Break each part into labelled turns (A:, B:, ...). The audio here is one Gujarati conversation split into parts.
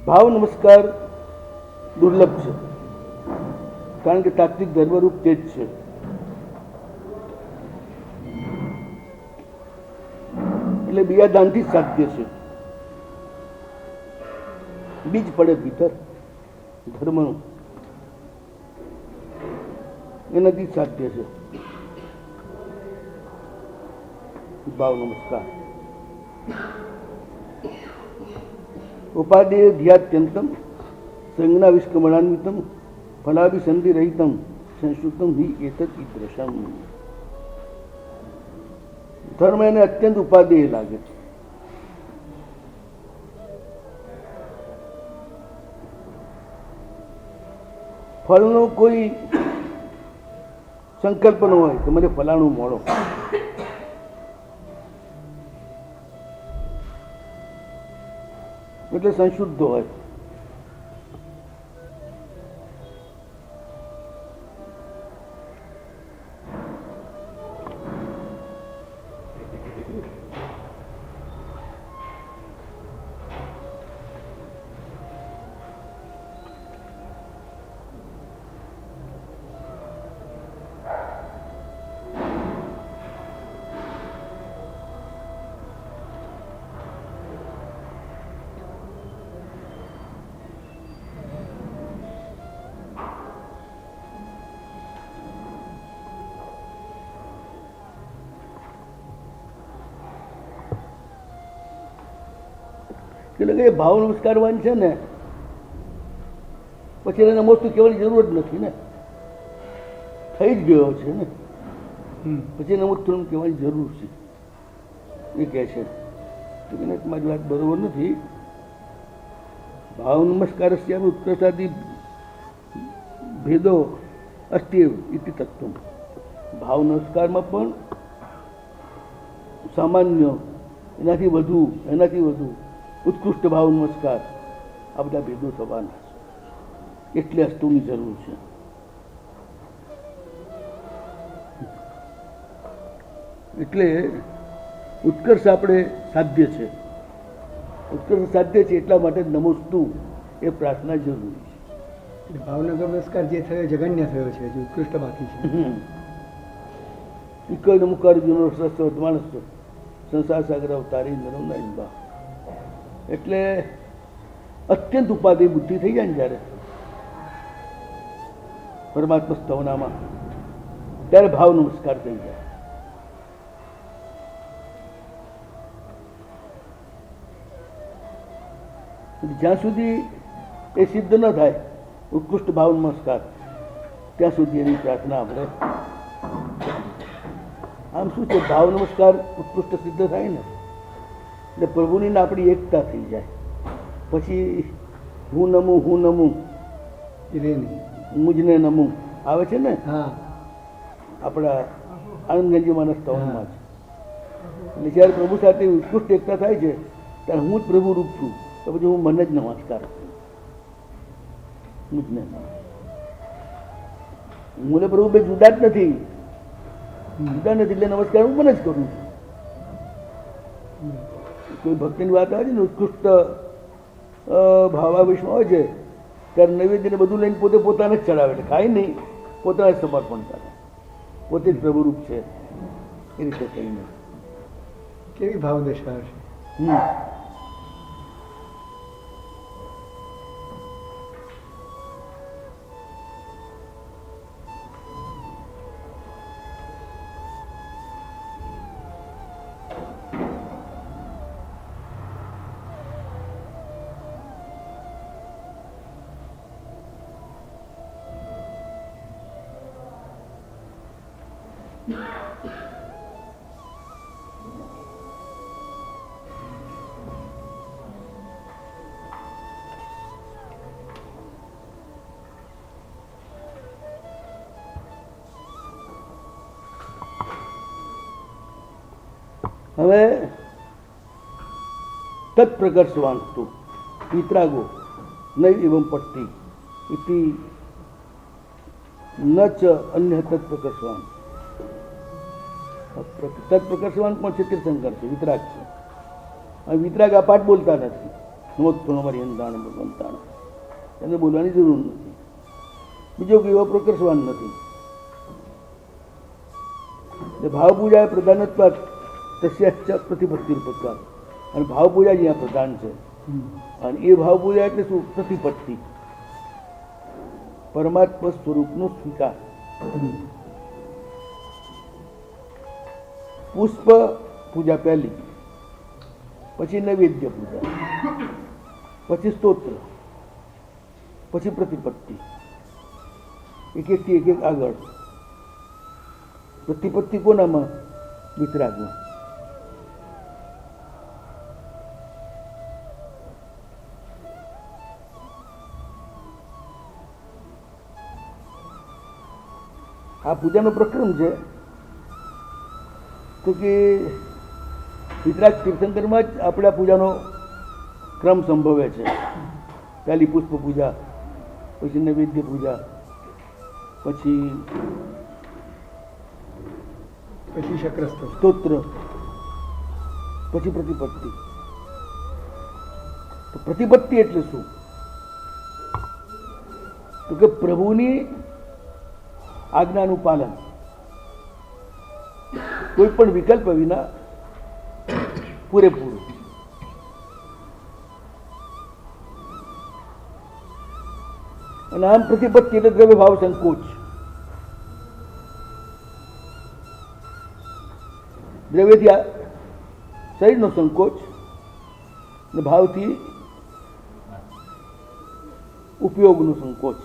A: ભાવ નમસ્કાર દુર્લભ છે, કારણ કે તાત્વિક ધર્મરૂપ તે જ છે. એટલે બીજા દાનથી જ સાધ્ય છે. બીજ પડે ભીતર ધર્મનું, એનાથી જ સાધ્ય છે ભાવ નમસ્કાર. ઉપાદેય ધ્યાત્યંતમ સંજ્ઞા વિષ્કમણાન્વિતમ ફલાભિસંધિ રહિતમ સંસ્કૃતમ હિ એતત ઈદૃશમ. ધર્મ એને અત્યંત ઉપાદેય લાગે છે. ફળનો કોઈ સંકલ્પ ન હોય કે મને ફલાણું મળો, એટલે સંશુદ્ધ હોય. એટલે કે ભાવ નમસ્કારવાન છે ને, પછી એને નમસ્તુ કહેવાની જરૂર જ નથી ને, થઈ જ ગયો છે ને, પછી નમસ્તુ કહેવાની જરૂર છે. એ કહે છે મારી વાત બરોબર નથી. ભાવ નમસ્કાર ઉત્કૃષ્ટાદિ ભેદો અસ્તિ ઇતિ તત્વ. ભાવ નમસ્કારમાં પણ સામાન્ય, એનાથી વધુ ઉત્કૃષ્ટ ભાવ નમસ્કાર, આ બધા ભેદો થવાના છે. એટલે અસ્તુની જરૂર છે. એટલે ઉત્કર્ષ આપણે સાધ્ય છે, ઉત્કર્ષ સાધ્ય છે એટલા માટે નમોસ્તુ એ પ્રાર્થના જરૂરી છે.
B: ભાવનગર નમસ્કાર જે થયો જગન્ય થયો છે, જે ઉત્કૃષ્ટ બાકી છે.
A: ઇકોય નમુકાર જૂનો વર્તમાન સંસાર સાગર અવતારી નરમના ઇંબા. એટલે અત્યંત ઉપાધિ બુદ્ધિ થઈ જાય ને જ્યારે પરમાત્મા સ્તવનામાં, ત્યારે ભાવ નમસ્કાર થઈ જાય. જ્યાં સુધી એ સિદ્ધ ન થાય ઉત્કૃષ્ટ ભાવ નમસ્કાર, ત્યાં સુધી એની પ્રાર્થના આપણે. આમ શું છે, ભાવ નમસ્કાર ઉત્કૃષ્ટ સિદ્ધ થાય ને એટલે પ્રભુની આપણી એકતા થઈ જાય. પછી હું નમું મુજને નમું આવે છે ને, આપણા આનંદગંજીમાંના સ્તવનમાં છે. એટલે જ્યારે પ્રભુ સાથે ઉત્કૃષ્ટ એકતા થાય છે ત્યારે હું જ પ્રભુ રૂપ છું, તો પછી હું મને જ નમસ્કાર કરું. મુજને હું ને પ્રભુ બે જુદા જ નથી, એટલે નમસ્કાર હું મને જ કરું છું. કોઈ ભક્તિની વાત આવે છે ને, ઉત્કૃષ્ટ ભાવાવેશમાં હોય છે ત્યારે નૈવેદ્યને બધું લઈને પોતે પોતાને જ ચડાવે, એટલે ખાઈ નહીં, પોતાને જ સમર્પણ કરે, પોતે જ પ્રભુરૂપ છે. એ રીતે કહીને
B: કેવી ભાવ દશા છે.
A: હવે તત્પ્રકર્ષવાંસ્તુ વિતરાગો નૈવ એવં પટ્ટી ઇતિ ન ચ અન્ય તત્પ્રકર્ષવાન. તત્પ્રકર્ષવાન પણ છે તીર્થંકર છે, વિતરાગ છે. અને વિતરાગ આ પાઠ બોલતા નથી, નમોત્પન્નમારી અંધાણ ભગવંતાણ, એને બોલવાની જરૂર નથી. બીજો કોઈ એવો પ્રકર્ષવાન નથી. ભાવ પૂજા એ પ્રધાનત્વ તસ્યાચ પ્રતિપત્તિરૂપત્વાત્, અને ભાવ પૂજા જ અહીંયા પ્રધાન છે. અને એ ભાવ પૂજા એટલે શું? પ્રતિપત્તિ, પરમાત્મા સ્વરૂપનો સ્વીકાર. પુષ્પ પૂજા પહેલી, પછી નૈવેદ્ય પૂજા, પછી સ્તોત્ર, પછી પ્રતિપત્તિ. એક એકથી એક આગળ. પ્રતિપત્તિ કોનામાં? વિતરાગમાં. આ પૂજાનો પ્રક્રમ છે તો કે વિતરાગ તીર્થંકરમાં જ આપણે આ પૂજાનો ક્રમ સંભવે છે. પહેલી પુષ્પ પૂજા, પછી નૈવેદ્ય પૂજા, પછી સ્તોત્ર, પછી પ્રતિપત્તિ. તો પ્રતિપત્તિ એટલે શું? તો કે પ્રભુની આજ્ઞાનું પાલન, કોઈ પણ વિકલ્પ વિના પૂરેપૂરું. અને આમ પ્રતિપત્તિ એટલે દ્રવ્ય ભાવ સંકોચ. દ્રવ્યથી શરીરનો સંકોચ ને ભાવથી ઉપયોગનો સંકોચ.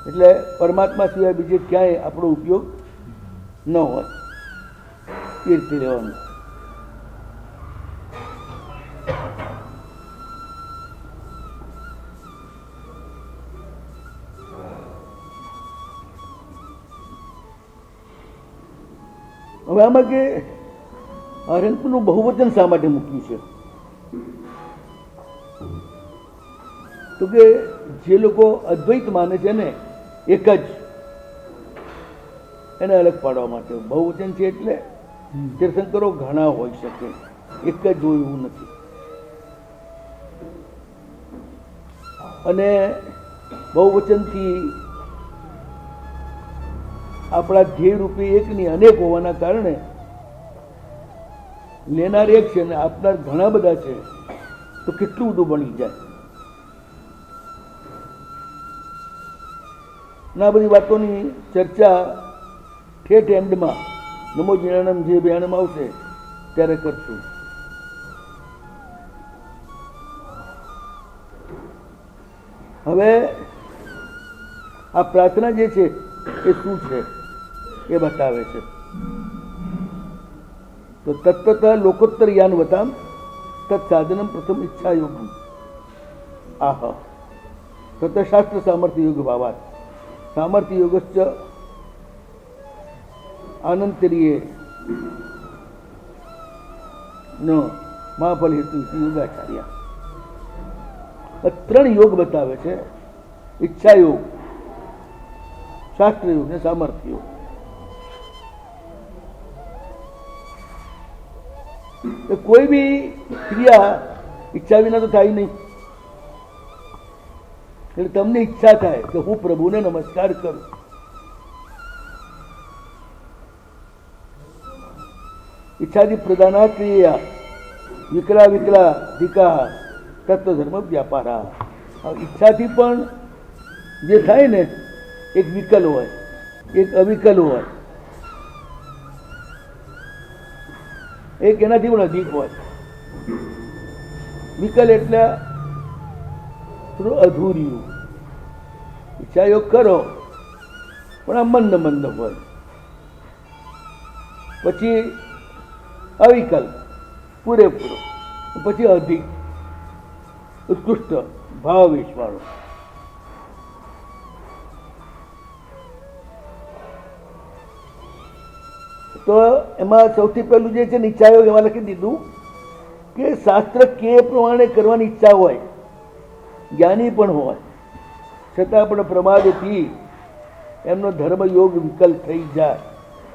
A: એટલે પરમાત્મા સિવાય બીજે ક્યાંય આપણો ઉપયોગ ન હોય એ રીતે રહેવાનું. હવે આમાં કે હરણનું બહુવચન શા માટે મૂક્યું છે? તો કે જે લોકો અદ્વૈત માને છે ને, એક જ, એને અલગ પાડવા માટે બહુવચન છે. એટલે તીર્થંકરો ઘણા હોઈ શકે, એક જ હોય એવું નથી. અને બહુવચનથી આપણા ધ્યેય રૂપે એકની અનેક હોવાના કારણે લેનાર એક છે ને આપનાર ઘણા બધા છે, તો કેટલું બધું બની જાય. આ બધી વાતોની ચર્ચા ઠેઠ એન્ડમાં નમો જીણાનમ જે બયાનમ આવશે ત્યારે કરશું. હવે આ પ્રાર્થના જે છે એ શું છે એ બતાવે છે. તો તત્વત લોકોત્તર યાનવતામ તત્સાધનમ પ્રથમ ઈચ્છા યોગમ આહ તત્શાસ્ત્ર સામર્થ્ય યોગ ભાવાત સામર્થ્ય યોગશ્ચ આનંતરીય ન મહાફલ હેતુ યોગાચાર્ય. ત્રણ યોગ બતાવે છે: ઈચ્છા યોગ, શાસ્ત્ર યોગ ને સામર્થ્ય યોગ. કોઈ બી ક્રિયા ઈચ્છા વિના તો થાય નહીં. એટલે તમને ઈચ્છા થાય કે હું પ્રભુને નમસ્કાર કરું, ઈચ્છાથી પ્રધાના ક્રિયા વિકલા વિકલા ધિકા તત્વધર્મ વ્યાપારા. ઈચ્છાથી પણ જે થાય ને, એક વિકલ હોય, એક અવિકલ હોય, એક એનાથી પણ અધિક હોય. વિકલ એટલે થોડું અધૂર્યું. ઈચ્છા યોગ કરો પણ આ મંદ મંદ હોય. પછી અવિકલ પૂરેપૂરો, પછી અધિક ઉત્કૃષ્ટ ભાવાવેશ વાળો. તો એમાં સૌથી પહેલું જે છે ને ઈચ્છા યોગ, એમાં લખી દીધું કે શાસ્ત્ર કે પ્રમાણે કરવાની ઈચ્છા હોય, જ્ઞાની પણ હોય, છતાં પણ પ્રમાદથી એમનો ધર્મ યોગ વિકલ થઈ જાય,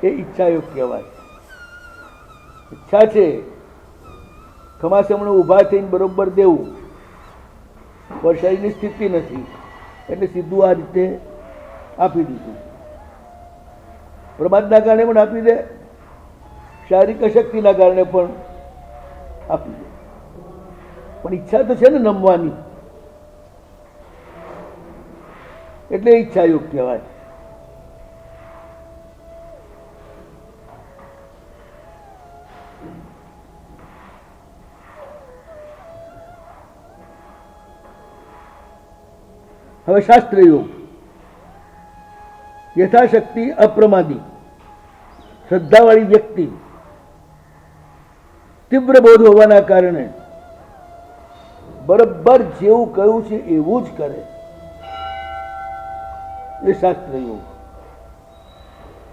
A: એ ઈચ્છા યોગ કહેવાય. ઈચ્છા છે ખમાસમણે ઊભા થઈને બરોબર દેવું, પણ શરીરની સ્થિતિ નથી, એટલે સીધું આ રીતે આપી દીધું. પ્રમાદના કારણે પણ આપી દે, શારીરિક અશક્તિના કારણે પણ આપી દે. પણ ઈચ્છા તો છે ને નમવાની, એટલે ઈચ્છા યોગ કહેવાય. હવે શાસ્ત્ર યોગ, યથાશક્તિ અપ્રમાદી શ્રદ્ધાવાળી વ્યક્તિ તીવ્ર બોધ હોવાના કારણે બરાબર જેવું કહ્યું છે એવું જ કરે, એ શાસ્ત્ર યોગ.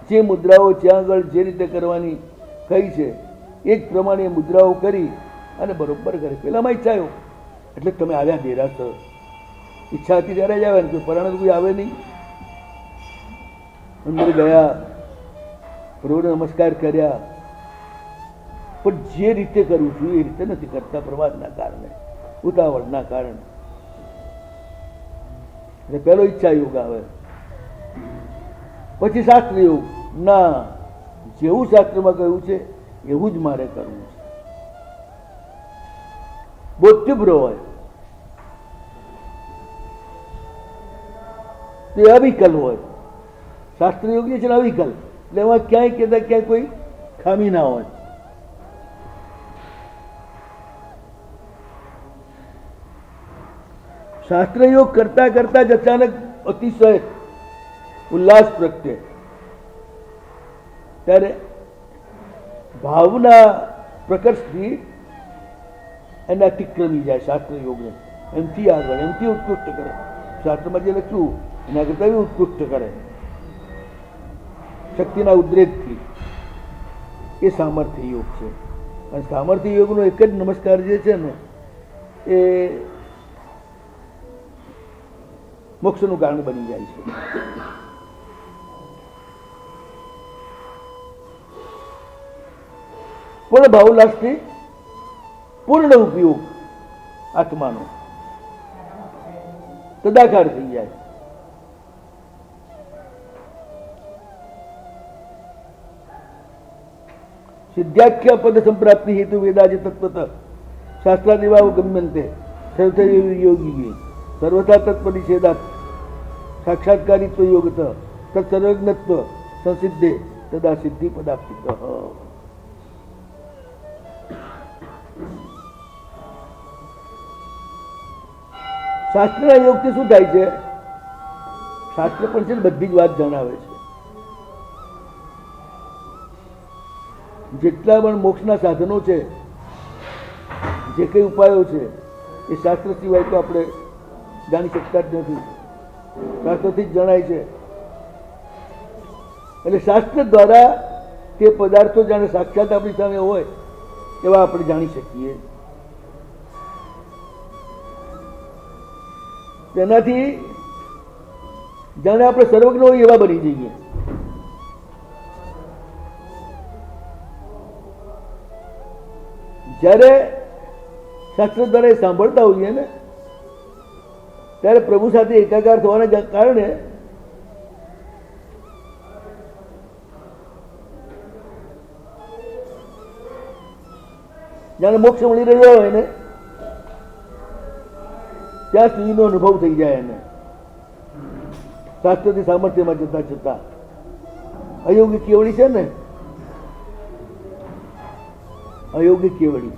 A: જે મુદ્રાઓ જ્યાં આગળ જે રીતે કરવાની કહી છે એ જ પ્રમાણે મુદ્રાઓ કરી અને બરોબર કરે. પેલામાં ઈચ્છા યોગ એટલે તમે આવ્યા દેરાસર, ઈચ્છા હતી ત્યારે જ આવ્યા ને, કોઈ પરાણે કોઈ આવે નહીં. અંદર ગયા, પ્રભુને નમસ્કાર કર્યા, પણ જે રીતે કરવું છું એ રીતે નથી કરતા, પ્રવાદના કારણે, ઉતાવળના કારણે. એટલે પહેલો ઈચ્છા યોગ આવે. પછી શાસ્ત્ર યોગ, ના જેવું શાસ્ત્રમાં કહ્યું છે એવું જ મારે કરવું છે. બહુ તીવ્ર હોય તો એ અવિકલ હોય. શાસ્ત્ર યોગ જે છે ને અવિકલ, એટલે એમાં ક્યાંય કહેતા ક્યાંય કોઈ ખામી ના હોય. શાસ્ત્ર યોગ કરતા કરતા જ અચાનક અતિશય ઉલ્લાસ પ્રગટે, ત્યારે ભાવના પ્રકર્ષથી એને અતિક્રમી જાય શાસ્ત્ર યોગને. એમથી આગળ, એમથી ઉત્કૃષ્ટ કરે. શાસ્ત્રમાં જે લખ્યું એના કરતા બી ઉત્કૃષ્ટ કરે, શક્તિના ઉદ્રેકથી. એ સામર્થ્ય યોગ છે. અને સામર્થ્ય યોગનો એક જ નમસ્કાર જે છે ને એ મોક્ષનું કારણ બની જાય છે. પૂર્ણ ભાવલાસથી પૂર્ણ ઉપયોગ આત્માનો તદાકાર થઈ જાય. સિદ્ધાખ્ય પદ સંપ્રાપ્તિ હેતુ વેદાજે તત્વત શાસ્ત્રાદિવાવ ગમ્યંતે યોગી સર્વથા તત્પરિછેદાત સાક્ષાત્કારિત્વ યોગત તત્સર્વજ્ઞત્વ સંસિદ્ધે તદા સિદ્ધિ પદાપ્તિ. શાસ્ત્રના યોગથી શું થાય છે? શાસ્ત્ર પણ છે ને બધી જ વાત જણાવે છે. જેટલા પણ મોક્ષના સાધનો છે, જે કઈ ઉપાયો છે, એ શાસ્ત્ર સિવાય તો આપણે જાણી શકતા જ નથી. શાસ્ત્રથી જ જણાય છે. એટલે શાસ્ત્ર દ્વારા તે પદાર્થો જાણે સાક્ષાત આપણી સામે હોય એવા આપણે જાણી શકીએ. તેનાથી જાણે આપણે સર્વજ્ઞ હોય એવા બની જઈએ. જ્યારે શાસ્ત્ર દ્વારા સાંભળતા હોઈએ ને ત્યારે પ્રભુ સાથે એકાકાર થવાના કારણે જાણે મોક્ષ મળી રહ્યો હોય ને ત્યાં સુધીનો અનુભવ થઈ જાય એને, શાસ્ત્રથી સામર્થ્યમાં જતા જતા. અયોગી કેવડી છે ને, અયોગી કેવડી,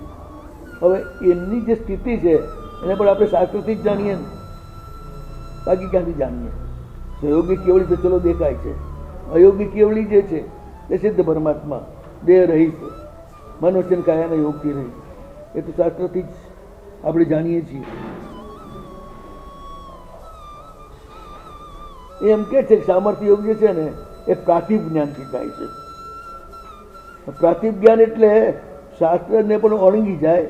A: હવે એમની જે સ્થિતિ છે એને પણ આપણે શાસ્ત્રથી જ જાણીએ ને, બાકી ક્યાંથી જાણીએ? સહયોગી કેવડી તો ચલો દેખાય છે. અયોગી કેવડી જે છે એ સિદ્ધ પરમાત્મા, દેહ રહિત, મનોચન કાયાના યોગથી રહી, એ તો શાસ્ત્રથી જ આપણે જાણીએ છીએ. એમ કે છે કે સામર્થ્ય યોગ જે છે ને એ પ્રાતિભ જ્ઞાનથી થાય છે. પ્રાતિભ જ્ઞાન એટલે શાસ્ત્રને પણ ઓળંગી જાય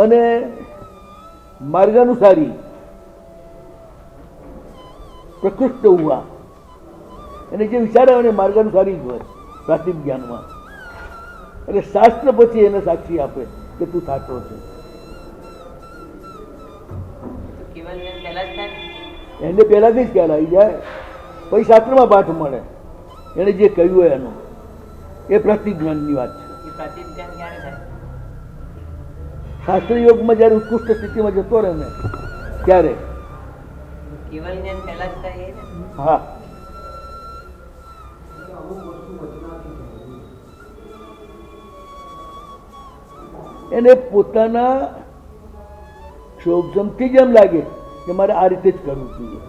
A: અને માર્ગાનુસારી પ્રકૃષ્ટ હોવા, અને જે વિચારે એને માર્ગાનુસારી જ હોય પ્રાતિભ જ્ઞાનમાં. એટલે શાસ્ત્ર પછી એને સાક્ષી આપે કે તું સાચો છે.
C: કેવલ જ્ઞાન પહેલા જ થાય ને?
A: એને પહેલાથી જ ખ્યાલ આવી જાય, પછી શાસ્ત્રમાં પાઠ મળે એને જે કહ્યું હોય એનું. એ પ્રતિક જ્ઞાનની વાત છે.
C: એ પ્રાચીન જ્ઞાન ક્યારે થાય?
A: શાસ્ત્ર યોગમાં જ્યારે ઉત્કૃષ્ટ સ્થિતિમાં જતો રહે ને ત્યારે.
C: કેવલ જ્ઞાન પહેલા જ થાય એ ને?
A: હા, એને પોતાના ક્ષોભજમથી જ એમ લાગે કે મારે આ રીતે જ કરવું જોઈએ,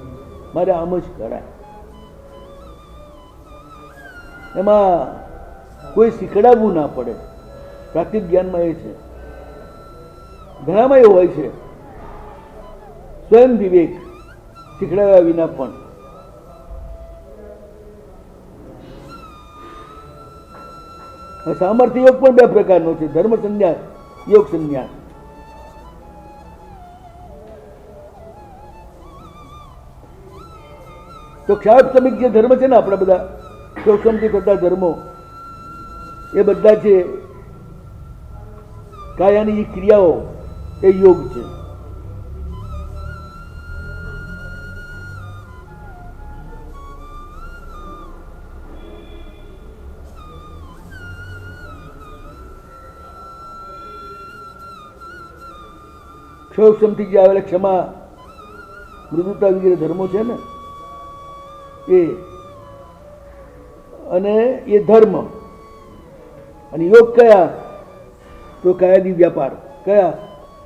A: મારે આમ જ કરાય. એમાં કોઈ શીખડાવવું ના પડે. પ્રાકૃતિક જ્ઞાનમાં એ છે. ઘણામાં એવું હોય છે સ્વયં વિવેક શીખડાવ્યા વિના પણ. સામર્થ્ય યોગ પણ બે પ્રકારનો છે, ધર્મ સંન્યાસ, યોગ સંન્યાસ. તો ક્ષાપસમિક જે ધર્મ છે ને આપણા બધા ક્ષોક્ષમથી થતા ધર્મો, એ બધા છે કાયાની જે ક્રિયાઓ એ યોગ છે. ક્ષોક્ષમથી જે આવેલા ક્ષમા, મૃદુતા વગેરે ધર્મો છે ને એ, અને એ ધર્મ. અને યોગ કયા? તો કાયાદી વ્યાપાર. કયા?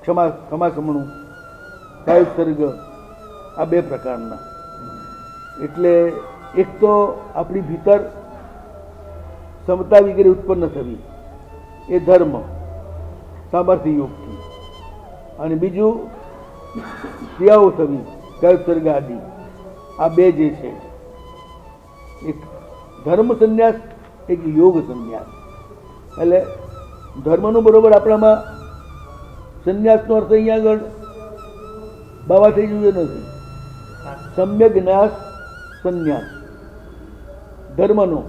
A: ક્ષમાસમણું, કાયોત્સર્ગ, આ બે પ્રકારના. એટલે એક તો આપણી ભીતર સમતા વગેરે ઉત્પન્ન થવી, એ ધર્મ સામર્થ્ય યોગથી. અને બીજું ક્રિયાઓ થવી, કાયોત્સર્ગ આદિ. આ બે જે છે, એક ધર્મ સંન્યાસ, એક યોગ સંન્યાસ. એટલે ધર્મનું બરોબર આપણામાં સંન્યાસનો અર્થ અહીંયા આગળ બાવા થઈ જવું નથી. સમ્યક જ્ઞાસ સંન્યાસ. ધર્મનો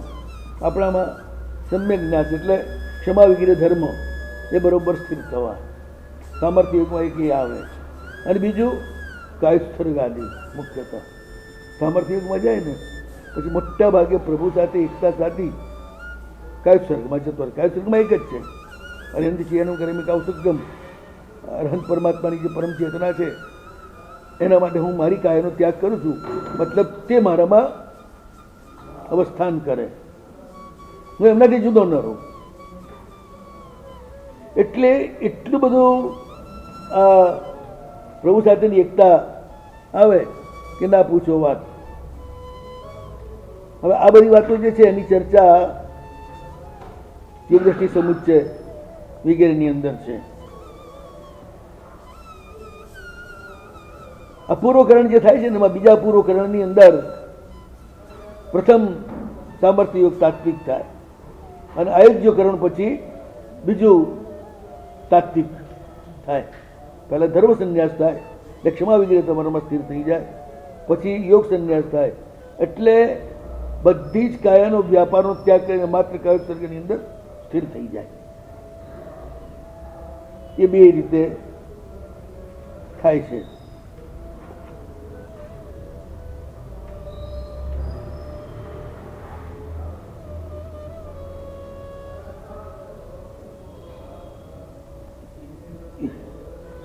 A: આપણામાં સમ્યક જ્ઞાસ એટલે ક્ષમા વગેરે ધર્મ એ બરોબર સ્થિર થવા. સામર્થ્ય યુગમાં એક એ આવે. અને બીજું કાયોત્સર્ગ આદિ. મુખ્યતઃ સામર્થ્ય યુગમાં જાય ને પછી મોટા ભાગે પ્રભુ સાથે એકતા સાધી કાયોત્સર્ગમાં જતો રહે. કાયોત્સર્ગમાં એક જ છે, અને એનાથી એનું કરે કાવસર્ગમ. અરહંત પરમાત્માની જે પરમ ચેતના છે એના માટે હું મારી કાયાનો ત્યાગ કરું છું, મતલબ તે મારામાં અવસ્થાન કરે, હું એમનાથી જુદો ન રહું. એટલે એટલું બધું પ્રભુ સાથેની એકતા આવે કે ના પૂછો વાત. હવે આ બધી વાતો જે છે એની ચર્ચા યોગદ્રષ્ટિ સમુચ્ચય વગેરેની અંદર છે. અપૂર્વકરણ જે થાય છે ને એમાં બીજા અપૂર્વકરણની અંદર પ્રથમ સામર્થ્ય યોગ તાત્વિક થાય, અને આયોજ્યકરણ પછી બીજું તાત્વિક થાય. પહેલા ધર્મ સંન્યાસ થાય એટલે ક્ષમા વગેરે તમારામાં સ્થિર થઈ જાય, પછી યોગ સંન્યાસ થાય એટલે બધી જ કાયાનો વ્યાપારનો ત્યાગ કરીને માત્ર કાયોત્સર્ગની અંદર સ્થિર થઈ જાય. એ બે રીતે થાય છે.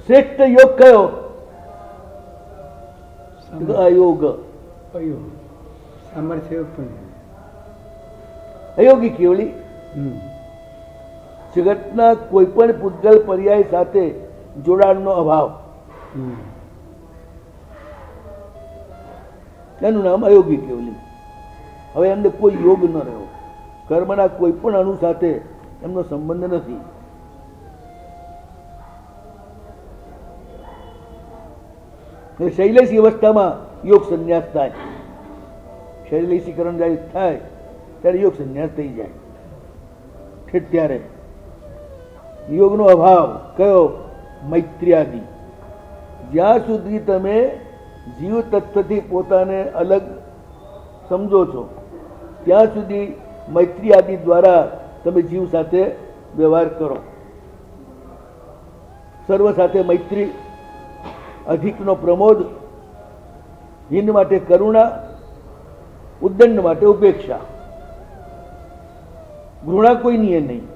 A: શ્રેષ્ઠ યોગ કયો? અયોગ.
B: અયોગ સામર્થ્ય યોગ પણ.
A: અયોગી કેવલી જગતના કોઈ પણ પૂતગલ પર્યાય સાથે જોડાણનો અભાવ, એનું નામ અયોગી કેવલી. હવે એમને કોઈ યોગ ન રહ્યો, કર્મના કોઈ પણ અણુ સાથે એમનો સંબંધ નથી. શૈલેષી અવસ્થામાં યોગ સંન્યાસ થાય. શૈલેષીકરણ જ્યારે થાય ત્યારે યોગ સંન્યાસ થઈ જાય. ઠીક ત્યારે યોગનો અભાવ કયો? મૈત્ર્યાદિ. જ્યાં સુધી તમે જીવ તત્વથી પોતાને અલગ સમજો છો ત્યાં સુધી મૈત્રી આદિ દ્વારા તમે જીવ સાથે વ્યવહાર કરો. સર્વ સાથે મૈત્રી અધિકનો પ્રમોદ, હિન માટે કરુણા, ઉદ્દંડ માટે ઉપેક્ષા. ઘૃણા કોઈની એ નહીં.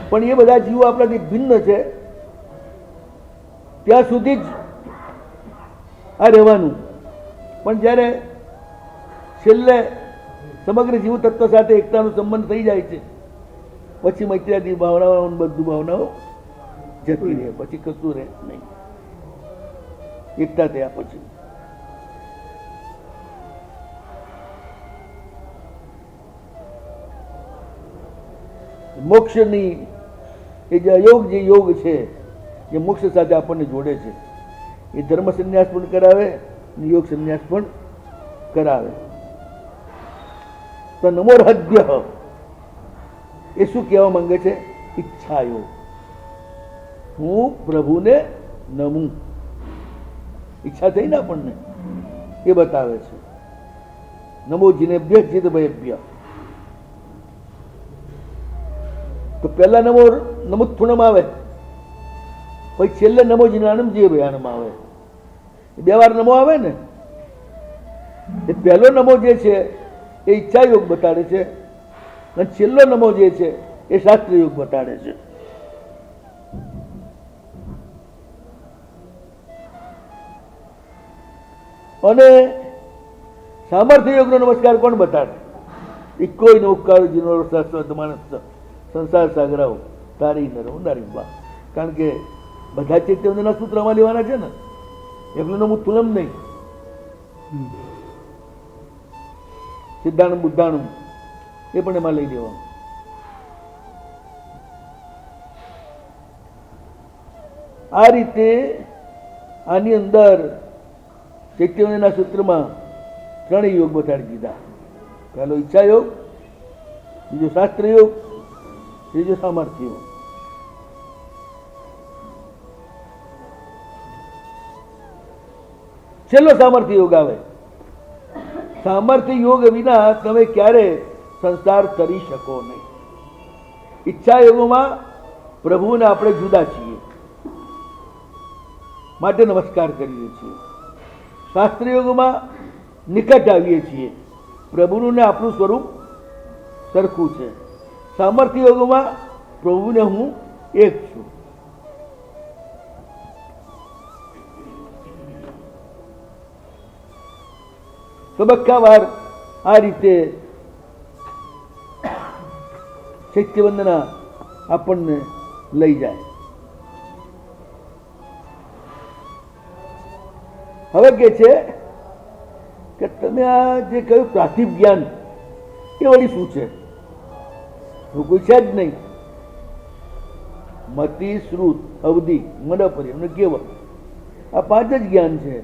A: પણ એ બધા જીવો આપણાથી ભિન્ન છે ત્યાં સુધી જ આ રહેવાનું. પણ જ્યારે છેલ્લે સમગ્ર જીવ તત્વ સાથે એકતાનો સંબંધ થઈ જાય છે, પછી મૈત્રાદી ભાવનાઓ બધું ભાવનાઓ જતી રહે, પછી કશું રહે નહીં એકતા થયા પછી. મોક્ષની એ જે અયોગ જે યોગ છે, જે મોક્ષ સાથે આપણને જોડે છે, એ ધર્મ સંન્યાસ પણ કરાવે અને યોગ સંન્યાસ પણ કરાવે. તો નમોરહદ્ય એ શું કહેવા માંગે છે? ઈચ્છા યોગ. હું પ્રભુને નમું, ઈચ્છા થઈ ને આપણને એ બતાવે છે. નમો જીનેભ્ય ચિદ ભયેભ્ય. તો પહેલા નમો નમુત્થુણમ આવે, પછી છેલ્લે નમો જીનાનમ જે ભયાનમ આવે. બે વાર નમો આવે ને. એ પહેલો નમો જે છે એ ઈચ્છા યોગ બતાડે છે, અને છેલ્લો નમો જે છે એ શાસ્ત્ર યોગ બતાડે છે. અને સામર્થ્ય યોગનો નમસ્કાર કોણ બતાડે? એ કોઈ નો ઉપકાર જીનો શાશ્વત માણસ સંસાર સાગરાઓ તારી નરો નારી બા. કારણ કે બધા ચૈત્યવંદનના સૂત્રમાં લેવાના છે ને, એકલું નમું તુલમ નહીં. સિદ્ધાણું બુદ્ધાણું એ પણ એમાં લઈ લેવાનું. આ રીતે આની અંદર ચૈત્યવંદનના સૂત્રમાં ત્રણેય યોગ બતાડી દીધા. પહેલો ઈચ્છા યોગ, બીજો શાસ્ત્ર યોગ, ત્રીજો સામર્થ્ય યોગ. છેલ્લો સામર્થ્ય યોગ આવે. સામર્થ્ય યોગ વિના તમે ક્યારે સંસાર કરી શકો નહીં. ઈચ્છા યોગમાં પ્રભુને આપણે જુદા છીએ માટે નમસ્કાર કરીએ છીએ. શાસ્ત્ર યોગમાં નિકટ આવીએ છીએ, પ્રભુનું ને આપણું સ્વરૂપ સરખું છે. સામર્થ્ય યોગમાં પ્રભુને હું એક છું. તબક્કાવાર આ રીતે ચૈત્યવંદના આપણને લઈ જાય. હવે કે છે કે તમે આ જે કહ્યું પ્રાથમિક જ્ઞાન એ વળી શું છે? કોઈ છે જ નહીં. મતિ, શ્રુત, અવધિ, મનપરી અને કેવળ, આ પાંચ જ જ્ઞાન છે.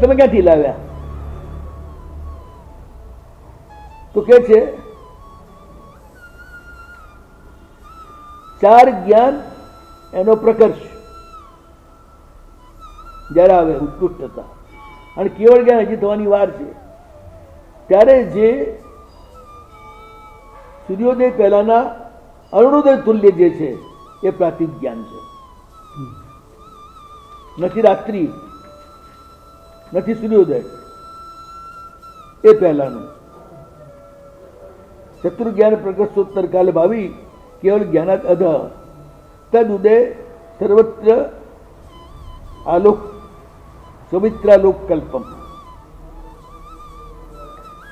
A: તમે ક્યાંથી લાવ્યા? તો કે છે ચાર જ્ઞાન એનો પ્રકર્ષ જ્યારે આવે ઉત્કૃષ્ટતા, અને કેવળ જ્ઞાન હજી થવાની વાર છે. ત્યારે જે સૂર્યોદય પહેલાના અરુણોદય તુલ્ય જે છે એ પ્રાથમિક જ્ઞાન છે. નથી રાત્રિ, નથી સૂર્યોદય, એ પહેલાનું. ચતુર જ્ઞાન પ્રકર્ષોત્તર કાલે ભાવી કેવળ જ્ઞાનાત અધ તદ ઉદય સર્વત્ર આલોક સૌમિત્રાલોક કલ્પમ.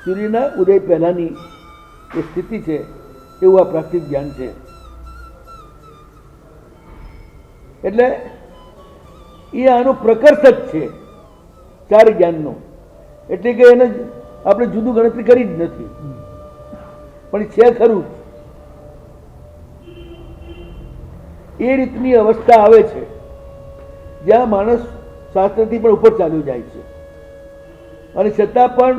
A: સૂર્યના ઉદય પહેલાની એ સ્થિતિ છે, એવું આ પ્રાથમિક જ્ઞાન છે. એટલે એ આનું પ્રકર્ષ જ છે ચાર જ્ઞાનનું. એટલે કે એને આપણે જુદું ગણતરી કરી જ નથી, પણ છે ખરું. એ રીતની અવસ્થા આવે છે જ્યાં માણસ શાસ્ત્રથી પણ ઉપર ચાલ્યો જાય છે, અને છતાં પણ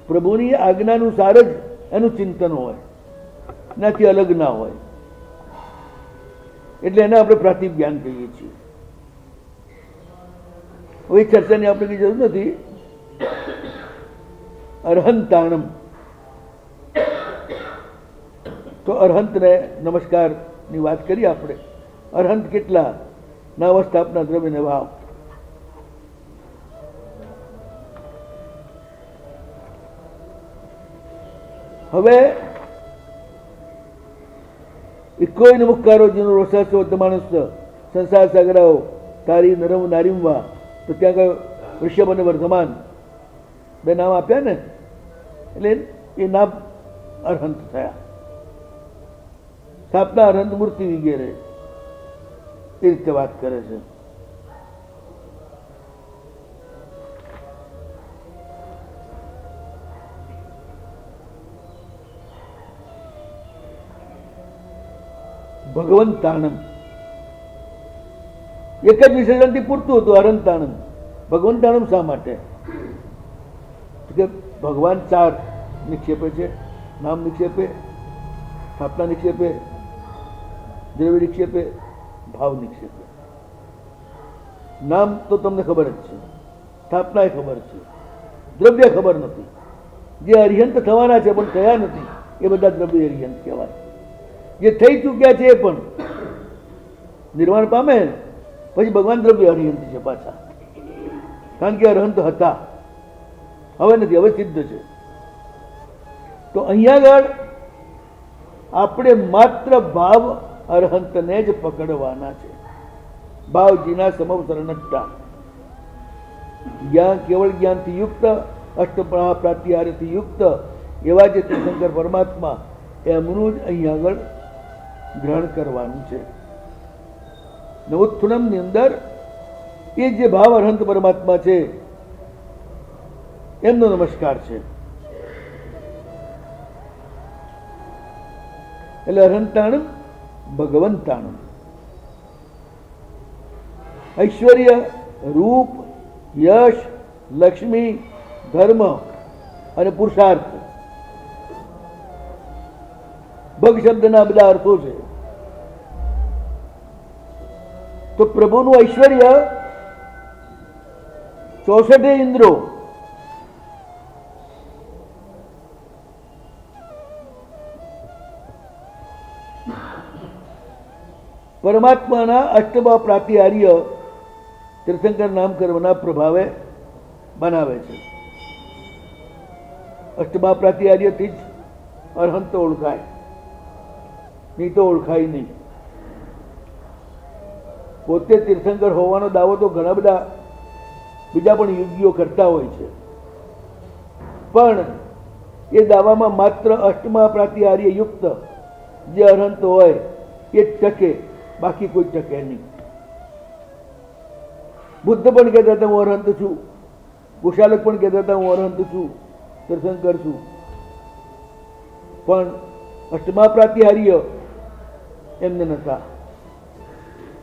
A: પ્રભુની આજ્ઞાનુસાર જ એનું ચિંતન હોય, એનાથી અલગ ના હોય. એટલે એને આપણે પ્રાથમિક જ્ઞાન કહીએ છીએ. હવે ચર્ચાની આપણે કઈ જરૂર નથી. અરહંતાણમ. તો અરહંતને નમસ્કારની વાત કરીએ આપણે. અરહંત કેટલા? નાવસ્થાપના દ્રવ્યને ભાવ. હવે કોઈ નમુકારો જેનો રોષાસો વર્તમાનસ્થ સંસાર સાગરાઓ તારી નરમ નારીમવા. તો ત્યાં કયો વૃષભ અને વર્ધમાન બે નામ આપ્યા ને, એટલે એ નામ અરહંત થયા. સ્થાપના અરહંત મૂર્તિ વગેરે એ રીતે વાત કરે છે. ભગવંતાણમ એક જ વિશેષણથી પૂરતું હતું. અરહંતાણમ ભગવંતાણમ શા માટે? કે ભગવાન ચાર નિક્ષેપે છે. નામ નિક્ષેપે, સ્થાપના નિક્ષેપે, દ્રવ્ય નિક્ષેપે, ભાવ નિક્ષેપે. નામ તો તમને ખબર જ છે, સ્થાપના એ ખબર છે, દ્રવ્ય ખબર નથી. જે અરિહંત થવાના છે પણ થયા નથી એ બધા દ્રવ્ય અરિહંત કહેવાય. જે થઈ ચૂક્યા છે એ પણ નિર્વાણ પામે પછી ભગવાન દ્રવ્ય અરિહંત છે પાછા, કારણ કે અરહંત હતા, હવે નથી, હવે સિદ્ધ છે. તો અહીંયા આગળ આપણે માત્ર ભાવ અરહંતને જ પકડવાના છે. ભાવજીના સમવ શરણટ્ટા. જ્ઞાન કેવળ જ્ઞાનથી યુક્ત, અષ્ટપ્રણા પ્રાત્યારથી યુક્ત એવા જે તીર્થંકર પરમાત્મા એમનું જ અહીંયા આગળ ગ્રહણ કરવાનું છે. નવોત્થાનમની અંદર એ જે ભાવ અરહંત પરમાત્મા છે એમનો નમસ્કાર છે. એટલે અરહંતાણમ ભગવંતાણમ. ઐશ્વર્ય, રૂપ, યશ, લક્ષ્મી, ધર્મ અને પુરુષાર્થ ભગ શબ્દના બધા અર્થો છે. તો પ્રભુનું ઐશ્વર્ય 64 ઇન્દ્રો, પરમાત્માના અષ્ટમા પ્રાતિહાર્ય તીર્થંકર નામકર્મના પ્રભાવે બનાવે છે. અષ્ટમા પ્રાતિહાર્યથી જ અરહંત ઓળખાય, નહીં તો ઓળખાય નહીં. પોતે તીર્થંકર હોવાનો દાવો તો ઘણા બધા બીજા પણ યોગીઓ કરતા હોય છે, પણ એ દાવામાં માત્ર અષ્ટમા પ્રાતિહાર્ય યુક્ત જે અરહંત હોય એ જ ટકે, બાકી કોઈ ટકે નહીં. બુદ્ધ પણ કહેતા હતા હું અરહંત છું, ગોશાલક પણ કહેતા હતા હું અરહંત છું, તીર્થંકર છું, પણ અષ્ટમા પ્રાતિહાર્ય એમને નતા.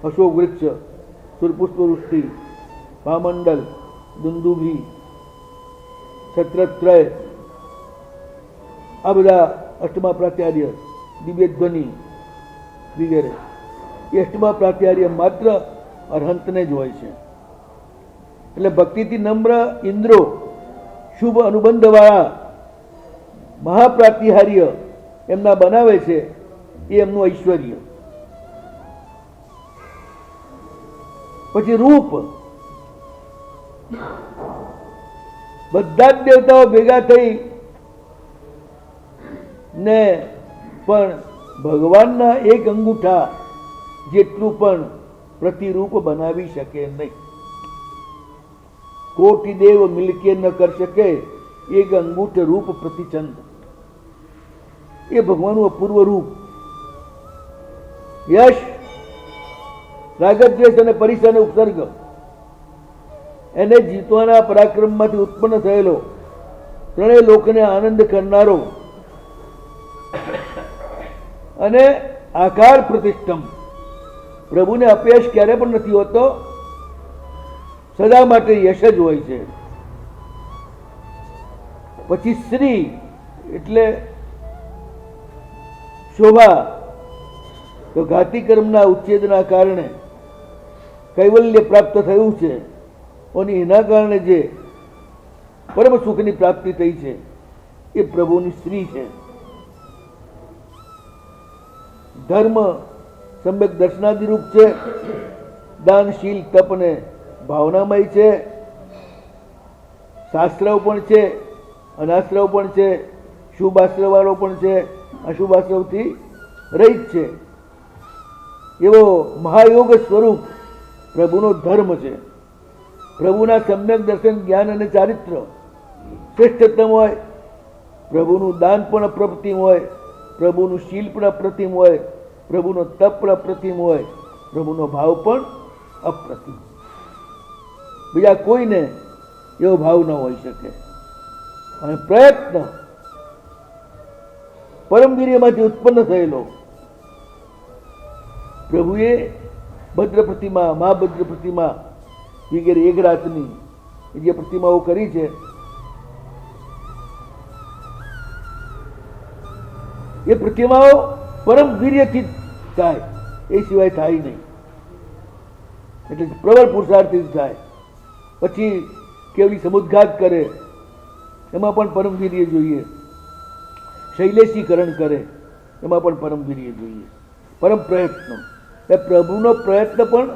A: અશોક વૃક્ષ, સુરપુષ્પ વૃષ્ટિ, ભામંડલ, દુંદુભી, છત્રત્રય, આ બધા અષ્ટમા પ્રાત્યાર્ય, દિવ્ય ધ્વનિ વગેરે એ અષ્ટમા પ્રાત્યાર્ય માત્ર અરહંતને જ હોય છે. એટલે ભક્તિથી નમ્ર ઇન્દ્રો, શુભ અનુબંધવાળા મહાપ્રાતિહાર્ય એમના બનાવે છે, એ એમનું ઐશ્વર્ય. પછી રૂપ, બધા જ દેવતાઓ ભેગા થઈ ને પણ ભગવાનના એક અંગૂઠા જેટલું પણ પ્રતિરૂપ બનાવી શકે નહીં. કોટી દેવ મિલકે ન કર શકે એક અંગૂઠ રૂપ પ્રતિચંદ. એ ભગવાનનું અપૂર્વ રૂપ. યશ, રાગદ્વેષ અને પરિસ અને ઉપસર્ગ એને જીતવાના પરાક્રમમાંથી ઉત્પન્ન થયેલો, ત્રણેય લોકને આનંદ કરનારો અને આકાર પ્રતિષ્ઠમ. પ્રભુને અપયશ ક્યારે પણ નથી હોતો, સદા માટે યશ જ હોય છે. પછી શ્રી એટલે શોભા. તો ઘાતી કર્મના ઉચ્છેદના કારણે કૈવલ્ય પ્રાપ્ત થયું છે અને એના કારણે જે પરમ સુખની પ્રાપ્તિ થઈ છે એ પ્રભુની સ્ત્રી છે. ધર્મ સમ્યક દર્શનાદિ રૂપ છે. દાનશીલ તપ ને ભાવનામય છે. શાસ્ત્રવ પણ છે, અનાશ્રવ પણ છે, શુભ આશ્રવવાળો પણ છે, અશુભ આશ્રવથી રહિત છે. એવો મહાયોગ સ્વરૂપ પ્રભુનો ધર્મ છે. પ્રભુના સમ્યક દર્શન, જ્ઞાન અને ચારિત્ર શ્રેષ્ઠતમ હોય. પ્રભુનું દાન પણ અપ્રતિમ હોય, પ્રભુનું શીલ પણ અપ્રતિમ હોય, પ્રભુનો તપ પણ અપ્રતિમ હોય, પ્રભુનો ભાવ પણ અપ્રતિમ. બીજા કોઈને એવો ભાવ ન હોઈ શકે. અને પ્રયત્ન પરમવીર્યમાંથી ઉત્પન્ન થયેલો. પ્રભુએ ભદ્ર પ્રતિમા, મહાભદ્ર પ્રતિમા વગેરે એક રાતની જે પ્રતિમાઓ કરી છે, એ પ્રતિમાઓ પરમ વીર્યથી થાય, એ સિવાય થાય નહીં. એટલે પ્રબળ પુરુષાર્થથી થાય. પછી કેવડી સમુદ્ઘાત કરે, એમાં પણ પરમ વીર્ય જોઈએ. શૈલેષીકરણ કરે, એમાં પણ પરમ વીર્ય જોઈએ. પરમ પ્રયત્ન, એ પ્રભુનો પ્રયત્ન પણ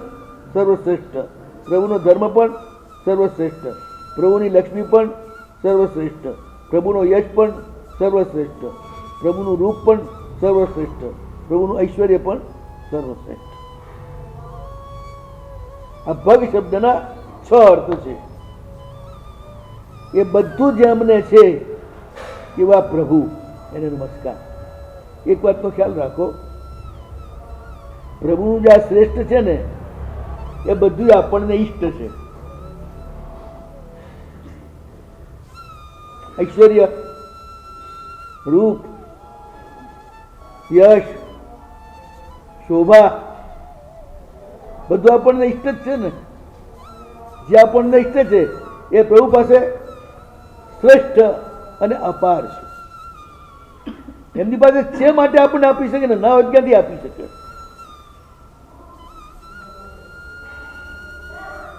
A: સર્વશ્રેષ્ઠ, પ્રભુનો ધર્મ પણ સર્વશ્રેષ્ઠ, પ્રભુની લક્ષ્મી પણ સર્વશ્રેષ્ઠ, પ્રભુનો યશ પણ સર્વશ્રેષ્ઠ, પ્રભુનું રૂપ પણ સર્વશ્રેષ્ઠ, પ્રભુનું ઐશ્વર્ય પણ સર્વશ્રેષ્ઠ. આ ભગ શબ્દના 6 અર્થ છે. એ બધું જ એમને છે એવા પ્રભુ, એને નમસ્કાર. એક વાતનો ખ્યાલ રાખો, પ્રભુનું જે આ શ્રેષ્ઠ છે ને, એ બધું આપણને ઈષ્ટ છે. ઐશ્વર્ય, રૂપ, યશ, શોભા બધું આપણને ઈષ્ટ જ છે ને. જે આપણને ઈષ્ટ છે એ પ્રભુ પાસે શ્રેષ્ઠ અને અપાર છે. એમની પાસે છે માટે આપણને આપી શકે ને, ના હોય ક્યાંથી આપી શકે.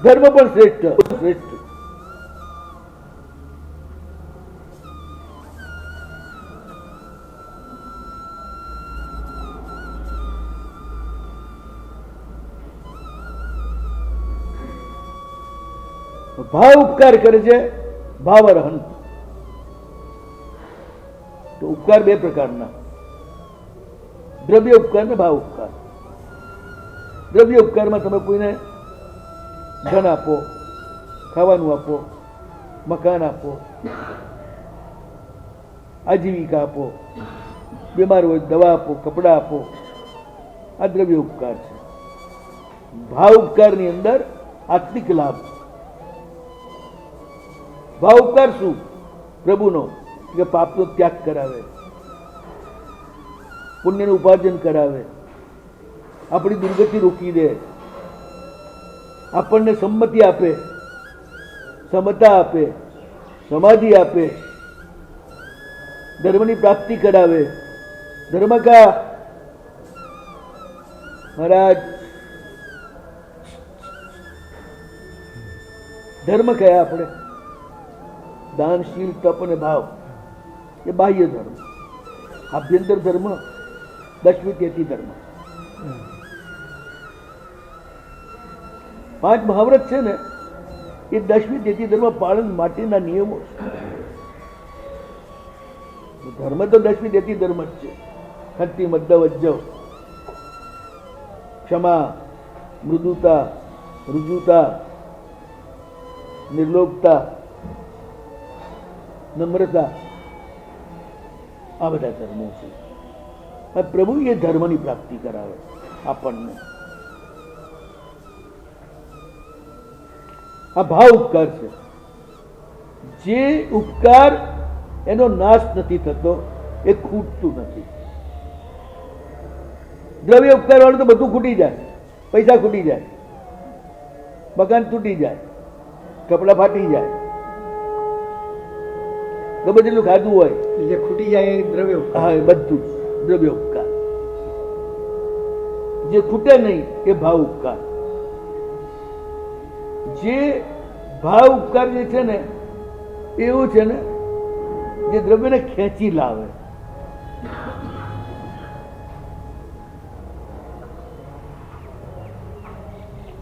A: ધર્મ પણ શ્રેષ્ઠ. ભાવ ઉપકાર કરે છે, ભાવરહંત. તો ઉપકાર બે પ્રકારના, દ્રવ્ય ઉપકાર ને ભાવ ઉપકાર. દ્રવ્ય ઉપકારમાં તમે કોઈને ધન આપો, ખાવાનું આપો, મકાન આપો, આજીવિકા આપો, બીમાર હોય દવા આપો, કપડાં આપો, આ દ્રવ્ય ઉપકાર છે. ભાવ ઉપકારની અંદર આત્મિક લાભ. ભાવ ઉપકાર શું? પ્રભુનો કે પાપનો ત્યાગ કરાવે, પુણ્યનું ઉપાર્જન કરાવે, આપણી દુર્ગતિ રોકી દે, આપણને સંમતિ આપે, સમતા આપે, સમાધિ આપે, ધર્મની પ્રાપ્તિ કરાવે. ધર્મ કા મહારાજ, ધર્મ કયા આપણે? દાનશીલ, તપ અને ભાવ એ બાહ્ય ધર્મ. આભ્યંતર ધર્મ દશમી તેતી ધર્મ. 5 મહાવ્રત છે ને, એ દશમી તેતી ધર્મ પાલન માટેના નિયમો છે. ધર્મ તો દશમી તેતી ધર્મ જ છે. ખંતી, મદ્દ, વજ્જવ, ક્ષમા, મૃદુતા, રુજુતા, નિર્લોભતા, નમ્રતા, આ બધા ધર્મો છે. પ્રભુ એ ધર્મની પ્રાપ્તિ કરાવે આપણને. આ ભાવ ઉપકાર છે. જે ઉપકાર એનો નાશ નથી થતો, એ ખૂટતું નથી. દ્રવ્ય ઉપકાર વાળું તો બધું ખૂટી જાય, પૈસા ખૂટી જાય, મકાન તૂટી જાય, કપડા ફાટી જાય, ગમે તેટલું ખાધું હોય
B: જે ખૂટી જાય એ દ્રવ્ય ઉપકાર.
A: હા, એ બધું દ્રવ્ય ઉપકાર. જે ખૂટે નહીં એ ભાવ ઉપકાર. જે ભાવ ઉપકાર જે છે ને, એવું છે ને, જે દ્રવ્યને ખેંચી લાવે.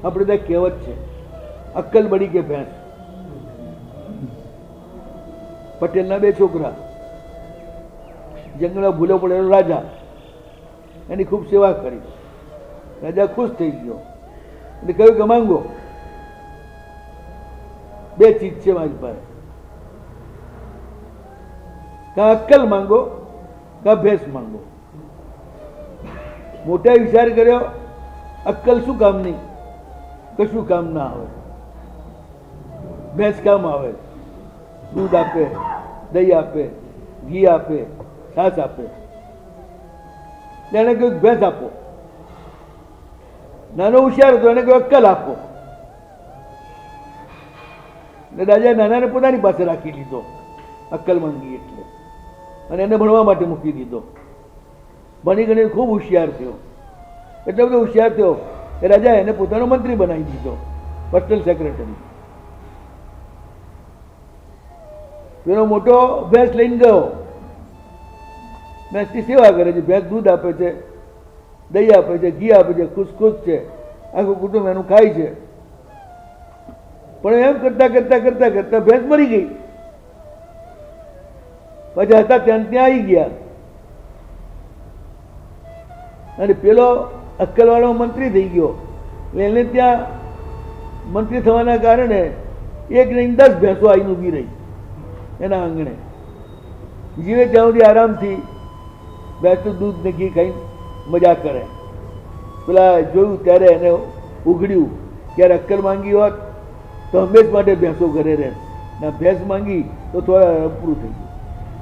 A: આપણે ત્યાં કહેવત છે, અક્કલ બળી કે ભેંસ. પટેલના 2 છોકરા, જંગલમાં ભૂલો પડેલો રાજા, એની ખૂબ સેવા કરી. રાજા ખુશ થઈ ગયો એટલે કહ્યું કે માંગો, 2 ચીજ છે મારી પાસે, કાં અક્કલ માંગો કાં ભેંસ માંગો. મોટા વિચાર કર્યો, અક્કલ શું કામની, કશું કામ ના આવે, ભેંસ કામ આવે, દૂધ આપે, દહીં આપે, ઘી આપે, છાશ આપે. એને કહ્યું ભેંસ આપો. નાનો હોશિયાર હતો, એને કહ્યું અક્કલ આપો. રાજા નાનાને પોતાની પાસે રાખી લીધો, અક્કલ માંગી એટલે, અને એને ભણવા માટે મૂકી દીધો. ભણી ગણી ખૂબ હોશિયાર થયો, એટલો બધો હોશિયાર થયો કે રાજા એને પોતાનો મંત્રી બનાવી દીધો, પર્સનલ સેક્રેટરી. પેલો મોટો ભેંસ લઈને ગયો, ભેંસની સેવા કરે છે, ભેંસ દૂધ આપે છે, દહીં આપે છે, ઘી આપે છે, ખુશ છે, આખું કુટુંબ એનું ખાય છે. પણ એમ કરતા કરતા કરતા કરતા ભેંસ મરી ગઈ. પછી હતા ત્યાં આવી ગયા, અને પેલો અક્કલવાળો મંત્રી થઈ ગયો. એને ત્યાં મંત્રી થવાના કારણે 1 નહીં 10 ભેંસો આવીને ઊભી રહી એના આંગણે. જીવે ત્યાં સુધી આરામથી ભેંસનું દૂધ ને ઘી ખાઈને મજા કરે. પેલા જોયું ત્યારે એને ઉઘડ્યું કે અક્કલ માંગી હોત તો હંમેશ માટે ભેંસો ઘરે રહે, ના ભેંસ માંગી તો થોડા પૂરું થઈ ગયું.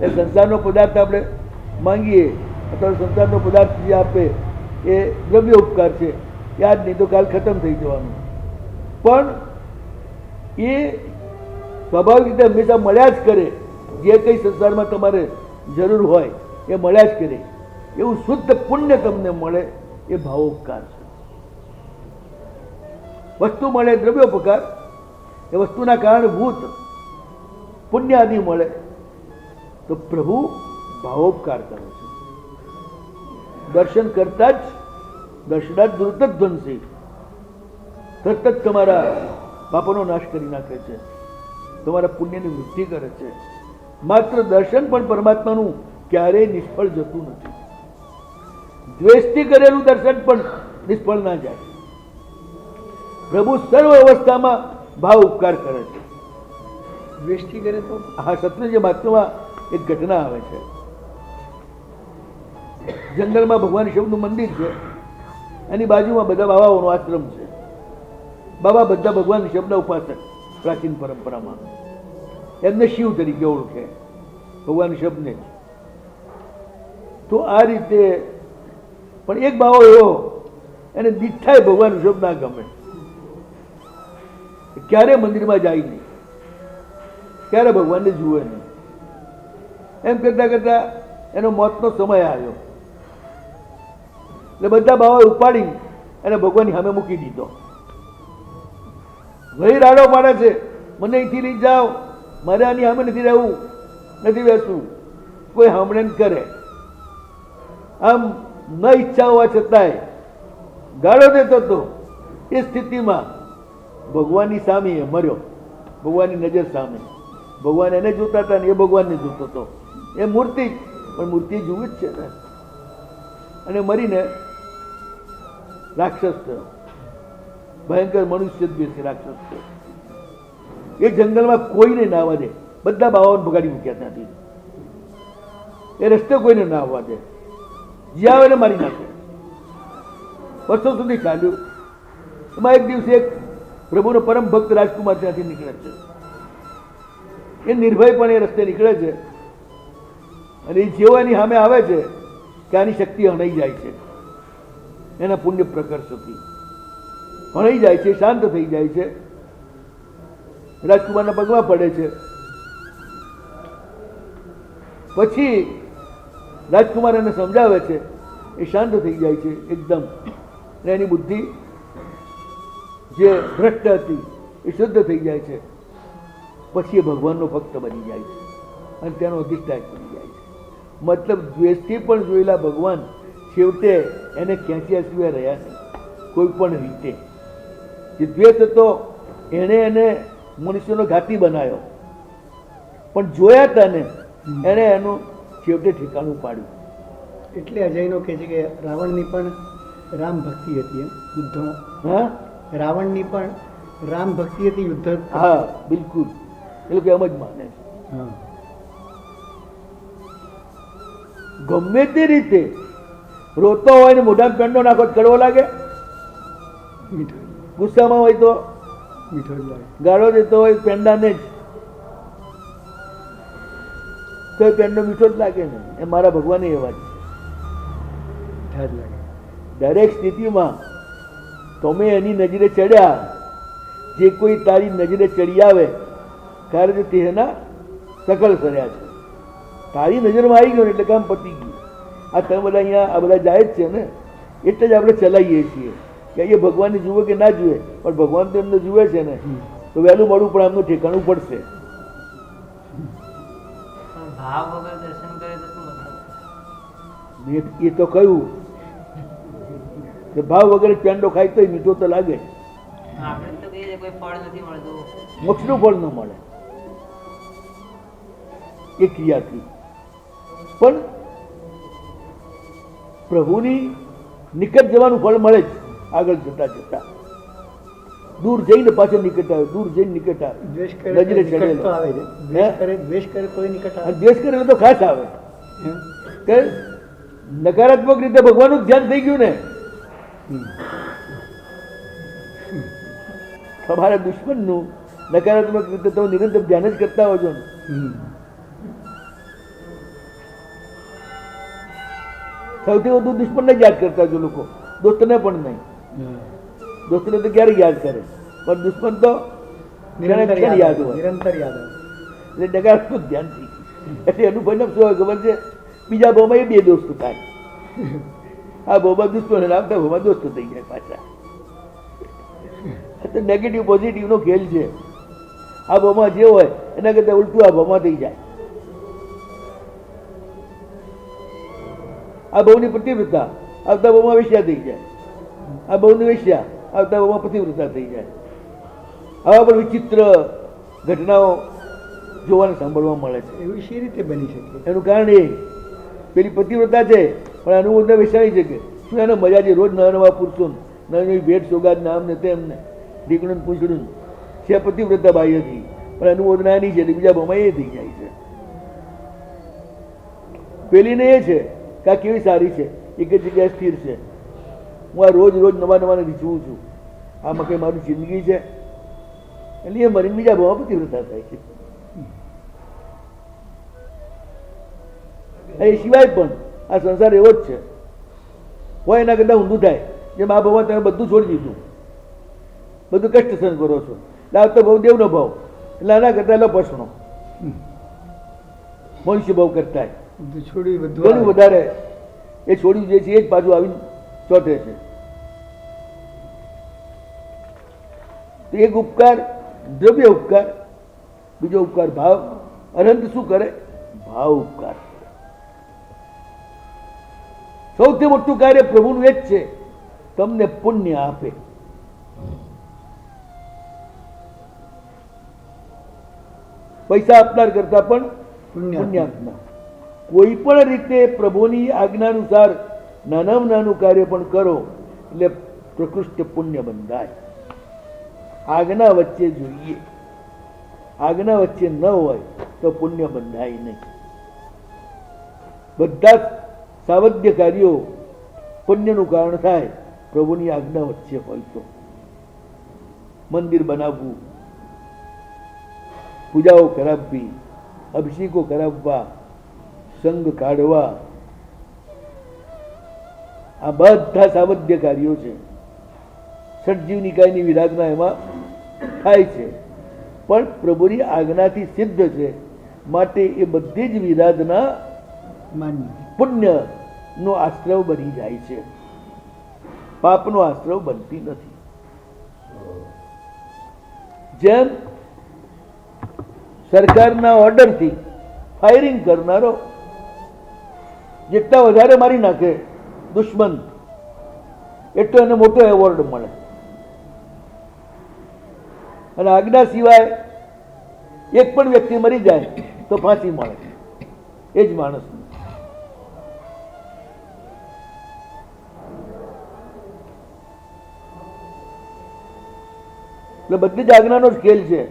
A: એ સંસારનો પદાર્થ આપણે માંગીએ અથવા સંસારનો પદાર્થ જે આપે એ દ્રવ્ય ઉપકાર છે, યાદ નહીં તો કાલ ખતમ થઈ જવાનું. પણ એ સ્વાભાવિક રીતે હંમેશા મળ્યા જ કરે. જે કંઈ સંસારમાં તમારે જરૂર હોય એ મળ્યા જ કરે. એવું શુદ્ધ પુણ્ય તમને મળે એ ભાવોપકાર છે. વસ્તુ મળે દ્રવ્યોપકાર, એ વસ્તુના કારણભૂત પુણ્ય આદિ મળે તો પ્રભુ ભાવોપકાર કરે છે. દર્શન કરતા જ દર્શનાથ દુર્ત ધ્વંસી, તરત જ તમારા પાપોનો નાશ કરી નાખે છે, તમારા પુણ્યની વૃદ્ધિ કરે છે. માત્ર દર્શન પણ પરમાત્માનું ક્યારેય નિષ્ફળ જતું નથી. દ્વેષથી કરેલું દર્શન પણ નિષ્ફળ ના જાય. પ્રભુ સર્વ અવસ્થામાં ભાવ ઉપકાર કરે છે.
B: દ્વેષથી કરે તો
A: હા, સત્યજી મહાત્મામાં એક ઘટના આવે છે. જંગલમાં ભગવાન શિવનું મંદિર છે, એની બાજુમાં બધા બાબાઓનો આશ્રમ છે. બાબા બધા ભગવાન શિવના ઉપાસક, પ્રાચીન પરંપરામાં એમને શિવ તરીકે ઓળખે, ભગવાન શિવને જ. તો આ રીતે પણ એક બાવો એવો, એને દીઠાય ભગવાન શિવ ના ગમે, ક્યારે મંદિરમાં જાય નહીં, ક્યારે ભગવાનને જુએ નહીં. એમ કરતા કરતા એનો મોતનો સમય આવ્યો. એટલે બધા બાવાએ ઉપાડી એને ભગવાનની સામે મૂકી દીધો. વહી રાડો પાડે છે, મને અહીંથી લઈ જાઓ, મારે આની સામે નથી રહેવું, નથી બેસવું. કોઈ સાંભળે ને કરે. આમ ન ઈચ્છા હોવા છતાંય ગાળો દેતો હતો. એ સ્થિતિમાં ભગવાનની સામે એ મર્યો, ભગવાનની નજર સામે. ભગવાન એને જોતા હતા ને એ ભગવાનને જોતો હતો. એ મૂર્તિ, પણ મૂર્તિ જોવી જ છે ને. અને મરીને રાક્ષસ થયો, ભયંકર મનુષ્ય દ્વેષી રાક્ષસ થયો. એ જંગલમાં કોઈને ના આવવા દે, બધા બાવાઓને ભગાડી મૂક્યા ત્યાંથી. એ રસ્તે કોઈને ના આવવા દે, જ્યાં આવે એને મારી નાખે. વર્ષો સુધી ચાલ્યું. એમાં એક દિવસે એક પ્રભુનો પરમ ભક્ત રાજકુમાર ત્યાંથી નીકળે છે. એ નિર્ભયપણે એ રસ્તે નીકળે છે, અને એ જેવો એની સામે આવે છે કે આની શક્તિ હણાઈ જાય છે, એના પુણ્ય પ્રકર્ષથી હણાઈ જાય છે, શાંત થઈ જાય છે. રાજકુમારના પગમાં પડે છે. પછી રાજકુમાર એને સમજાવે છે, એ શાંત થઈ જાય છે એકદમ. અને એની બુદ્ધિ જે ભ્રષ્ટ હતી એ શુદ્ધ થઈ જાય છે. પછી એ ભગવાનનો ભક્ત બની જાય છે. અને તેનો અધિષ્ઠાયક બની જાય છે. મતલબ દ્વેષથી પણ જોયેલા ભગવાન છેવટે એને ખેંચ્યા સિવાય રહ્યા નહીં કોઈ પણ રીતે. જે દ્વેષ હતો એણે એને મનુષ્યનો ઘાતી બનાવ્યો, પણ જોયા હતા ને એણે એનું છેવટે ઠેકાણું પાડ્યું.
B: એટલે અજયનો કહે છે કે રાવણની પણ રામ ભક્તિ હતી એમ યુદ્ધમાં.
A: હા
B: રાવણની પણ રામ ભક્તિ હતી યુદ્ધ.
A: હા બિલકુલ, એ લોકો એમ જ માને છે.
B: હા
A: ગમે તે રીતે રોતો હોય ને મોઢામાં પેંડો નાખો તો કડવો લાગે,
B: મીઠો
A: ગુસ્સામાં હોય તો
B: મીઠો જ લાગે.
A: ગાળો દેતો હોય પેંડાને જ તો એ પેંડો મીઠો જ લાગે ને. એ મારા ભગવાને એવા છે.
B: મીઠા જ લાગે.
A: દરેક સ્થિતિમાં તમે એની નજરે ચડ્યા, જે કોઈ તારી નજરે ચડી આવે કારણ કે તેના સકલ કર્યા છે. તારી નજરમાં આવી ગયો ને એટલે કામ પતી ગયું. આ તમે બધા અહીંયા આ બધા જાય જ છે ને, એટલે જ આપણે ચલાવીએ છીએ કે એ ભગવાનને જુએ કે ના જુએ, પણ ભગવાન તો એમને જુએ છે ને, તો વહેલું મોડું પણ આમનું ઠેકાણું પડશે.
C: પણ ભાવ વગર દર્શન કરે તો શું મતલબ?
A: મેં એ તો કહ્યું કે ભાવ વગર પેંડો ખાય તો મીઠો તો લાગે,
C: આપણે તો કહીએ છીએ કોઈ ફળ નથી મળતું.
A: મોક્ષનું ફળ ન મળે એ ક્રિયાથી. પણ પ્રભુની નિકટ જવાનું ફળ મળે જ. આગળ જતા જતા દૂર જઈને પાછળ નિકટ આવે, દૂર જઈને નિકટ આવે.
B: દ્વેષ કરે
A: નજરે
B: તો નિકટ
A: ચડેલો.
B: તો આવે છે. દ્વેષ કરે તોય નિકટ આવે.
A: અને દ્વેષ કરે એટલે તો ખાસ આવે
B: એમ?
A: કે નકારાત્મક રીતે ભગવાનનું જ ધ્યાન થઈ ગયું ને.
B: હમ.
A: તમારા દુશ્મનનું નકારાત્મક રીતે તમે નિરંતર ધ્યાન જ કરતા હો છો ને.
B: હમ.
A: સૌથી વધુ દુશ્મનને જ યાદ કરતા છો લોકો, દોસ્તને પણ નહીં.
B: હા.
A: દોસ્તને તો ક્યારે યાદ કરે, પણ દુશ્મન તો
B: નિરંતર
A: યાદ
B: યાદ
A: હોય.
B: આવે. નિરંતર યાદ આવે.
A: એટલે નકારાત્મક ધ્યાન થઈ ગયું. એટલે એનું પરિણામ શું હોય ખબર છે? બીજા ભાવમાં એ બે દોસ્ત થાય. આ ભાવમાં દુશ્મન અને આવતા ભાવમાં દોસ્તો થઈ જાય પાછા. તો નેગેટિવ પોઝિટિવ નો ખેલ છે. આ ભાવમાં જે હોય એના કરતા ઉલટું આ ભાવમાં થઈ જાય. આ ભાવની પતિવ્રતા આવતા ભાવમાં વેશ્યા થઈ જાય, આ ભાવની વેશ્યા આવતા ભાવમાં પતિવ્રતા થઈ જાય. આવા પણ વિચિત્ર ઘટનાઓ જોવાને સાંભળવા મળે છે.
B: એવું શી રીતે બની શકે?
A: એનું કારણ એ પેલી પતિવ્રતા છે પણ અનુમોદના વેચાઈ શકે. શું એને મજા છે? રોજ નવા નવા પુરુષો, નવી નવી ભેટ સોગાદ નામ ને તેમને ઢીકણું પૂછડું છે. પતિવ્રતા બાહ્ય હતી પણ અનુમોદના એની છે એટલે બીજા ભાવમાં એ થઈ જાય છે. પેલીને એ છે કે આ કેવી સારી છે, એક જ જગ્યાએ સ્થિર છે, હું આ રોજ રોજ નવા નવાને રીઝવું છું, આમાં કંઈ મારી જિંદગી છે, એટલે એ મરીને બીજા ભાવમાં પતિવ્રતા થાય છે. એ સિવાય પણ આ સંસાર એવો જ છે, હોય એના કરતાં ઊંધું થાય. જેમ આ ભાવમાં તમે બધું છોડી દીધું, બધું કષ્ટ સહન કરો છો, એટલે આવતો ભાવ દેવનો ભાવ, એટલે આના કરતા એટલે પછણો મનુષ્ય ભાવ કરતા
B: બધું છોડી બધું
A: ઘણું
B: આવે.
A: વધારે એ છોડ્યું જે છે એ જ પાછું આવીને ચોટે છે. તો એક ઉપકાર દ્રવ્ય ઉપકાર, બીજો ઉપકાર ભાવ. અનંત શું કરે? ભાવ ઉપકાર. સૌથી મોટું કાર્ય પ્રભુનું એ જ છે, તમને પુણ્ય આપે. પૈસા આપનાર કરતા પણ
B: પુણ્ય
A: પુણ્ય આપનાર. કોઈ પણ રીતે પ્રભુની આજ્ઞાનુસાર નાનામાં નાનું કાર્ય પણ કરો એટલે પ્રકૃષ્ટ પુણ્ય બંધાય. આજ્ઞા વચ્ચે જોઈએ, આજ્ઞા વચ્ચે ન હોય તો પુણ્ય બંધાય નહીં. બધા જ સાવધ્ય કાર્યો પુણ્યનું કારણ થાય પ્રભુની આજ્ઞા વચ્ચે હોય તો. મંદિર બનાવવું, પૂજાઓ કરાવવી, અભિષેકો કરાવવા, સંઘ કાઢવા, આ બધા સાવધ્ય કાર્યો છે. ષટજીવ નિકાયની વિરાધના એમાં થાય છે, પણ પ્રભુની આજ્ઞાથી સિદ્ધ છે માટે એ બધી જ વિરાધના
B: માન્ય.
A: પુણ્યનો આશ્રવ બની જાય છે, પાપનો આશ્રવ બનતી નથી. જેમ સરકારના ઓર્ડરથી ફાયરિંગ કરનારો જેટલા વધારે મારી નાખે દુશ્મન એટલો એને મોટો એવોર્ડ મળે. અને આજ્ઞા સિવાય એક પણ વ્યક્તિ મરી જાય તો ફાંસી મળે એ જ માણસ. એટલે બધી જ આજ્ઞાનો જ ખેલ છે.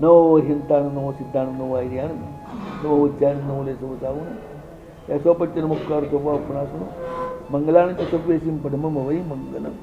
A: નવો હિંતાણ નવો સિદ્ધાંત નવો આઈડિયા નવો ઉચ્ચારણ નવો લેસો સાવું એસો પચ્ચર મુખાર તો આપણાસનો મંગલાને તો સભ્યસિંહ પડમમ વહી મંગલમ.